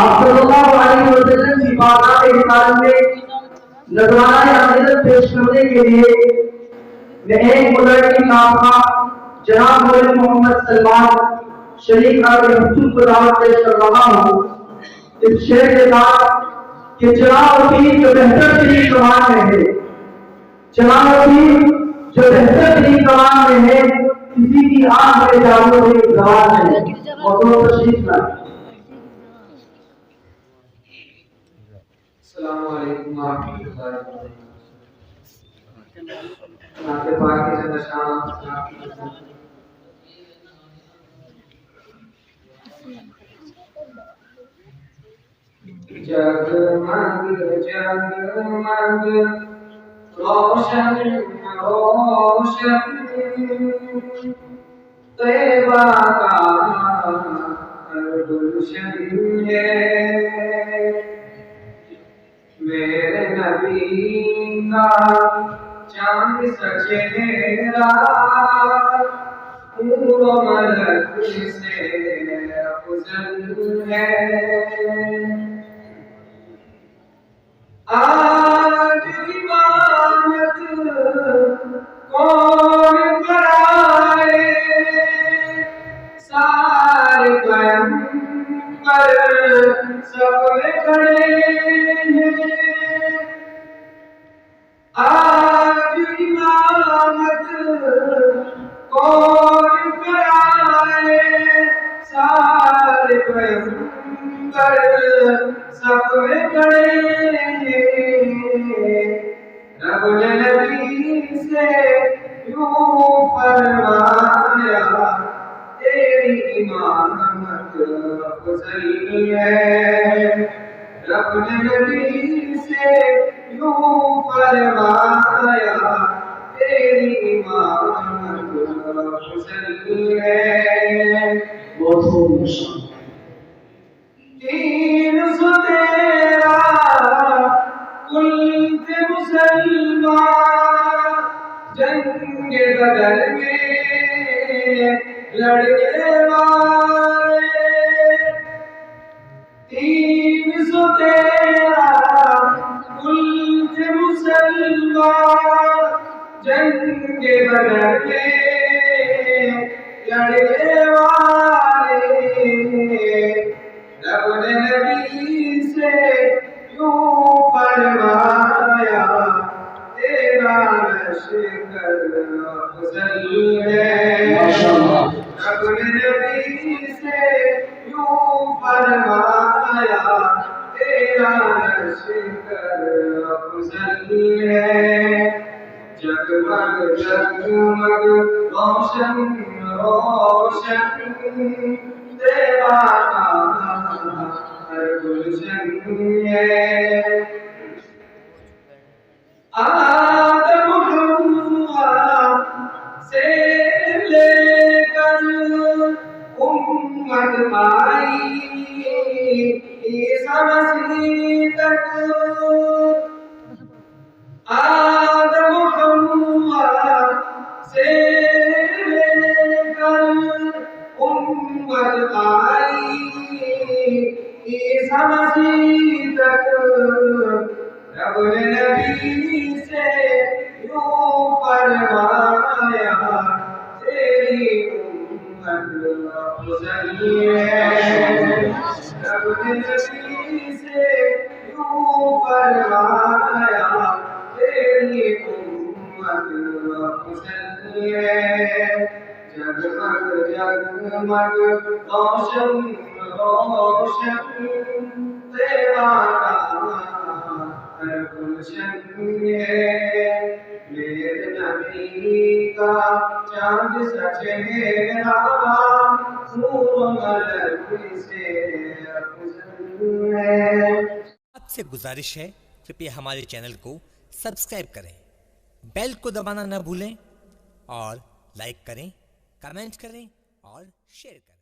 آپ صلی اللہ علیہ وسلم کی بارگاہ رسالت میں نذرانہ عقیدت پیش کرنے کے لیے میں ایک مدعی نامہ جناب مولوی محمد سلمان شریف عربی حضور کو دعوت پیش کر رہا ہوں اس شعر کے ساتھ کہ چنانچہ جو بہتر ترین زبان میں ہے، چنانچہ جو بہتر ترین زبان میں ہے کسی کی آنکھ میں جادو ہوئی زبان ہے اور وہ تشریف لائے۔ السلام علیکم ورحمۃ اللہ وبرکاتہ۔ نعت پاک کے جب شان جگمگ جگمگ روشن روشن طیبہ کا ہر گلشن ہے، میرے نبی کا چاند سا چہرہ نور و ملک سے افضل ہے۔ آج امامت کون کرائے، سارے پیغمبر سب میں کھڑے ہیں۔ آج امامت کون کرائے، سارے پیغمبر سب میں کھڑے ہیں۔ رب نے نبی سے یوں فرمایا، تیری امامت افضل ہے۔ رب نے نبی سے یوں فرمایا، تیری امامت افضل ہے۔ دین سو تیرا کل تھے مسلمان، جنگ بدر میں لڑنے والے۔ دین سو تیرا کل تھے مسلمان، جنگ بدر میں لڑنے والے۔ رب نے نبی سے یوں فرمایا، تیرا لشکر افضل ہے۔ رب نے نبی سے یوں فرمایا، تیرا لشکر افضل ہے۔ جگمگ جگمگ روشن روشن طیبہ کا ہر گلشن ہے۔ آدم حوا سے لے کر امت آئی عیسیٰ مسیح تک، آدم حوا سے لے کر امت آئی عیسیٰ مسیح تک۔ رب نے نبی سے یوں فرمایا، تیری امت افضل ہے۔ رب نے نبی سے یوں فرمایا، تیری امت افضل ہے۔ جگمگ جگمگ روشن روشن طیبہ کا ہر گلشن ہے، میرے نبی کا چاند سا چہرہ نور و ملک سے افضل ہے۔ آپ سے گزارش ہے کہ ہمارے چینل کو سبسکرائب کریں، بیل کو دبانا نہ بھولیں اور لائک کریں، کمنٹ کریں اور شیئر کریں۔